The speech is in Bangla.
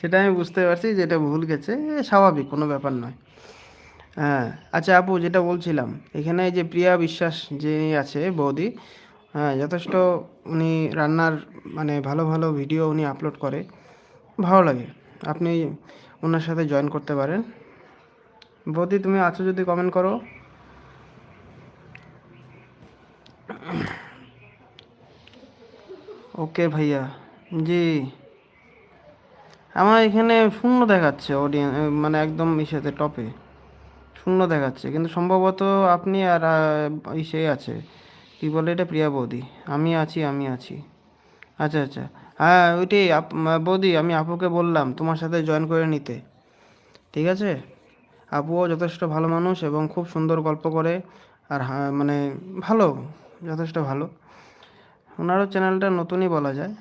সেটা আমি বুঝতে পারছি যে এটা ভুল গেছে, স্বাভাবিক, কোনো ব্যাপার নয়। হ্যাঁ। আচ্ছা আপু, যেটা বলছিলাম, এখানে যে প্রিয়া বিশ্বাস যিনি আছে বৌদি, হ্যাঁ যথেষ্ট, উনি রান্নার মানে ভালো ভালো ভিডিও উনি আপলোড করে, ভালো লাগে। আপনি ওনার সাথে জয়েন করতে পারেন। বৌদি তুমি আছো যদি কমেন্ট করো। ওকে ভাইয়া। জি। আমার এখানে শূন্য দেখাচ্ছে অডিয়েন্স, মানে একদম ইসেতে টপে শূন্য দেখাচ্ছে, কিন্তু সম্ভবত আপনি আর ইসে আছে, কি বলে এটা, প্রিয়া বৌদি। আমি আছি। আচ্ছা আচ্ছা। হ্যাঁ ওইটাই বৌদি, আমি আপুকে বললাম তোমার সাথে জয়েন করে নিতে। ঠিক আছে। আপুও যথেষ্ট ভালো মানুষ এবং খুব সুন্দর গল্প করে। আর হ্যাঁ মানে ভালো, যথেষ্ট ভালো। ওনারও চ্যানেলটা নতুনই বলা যায়।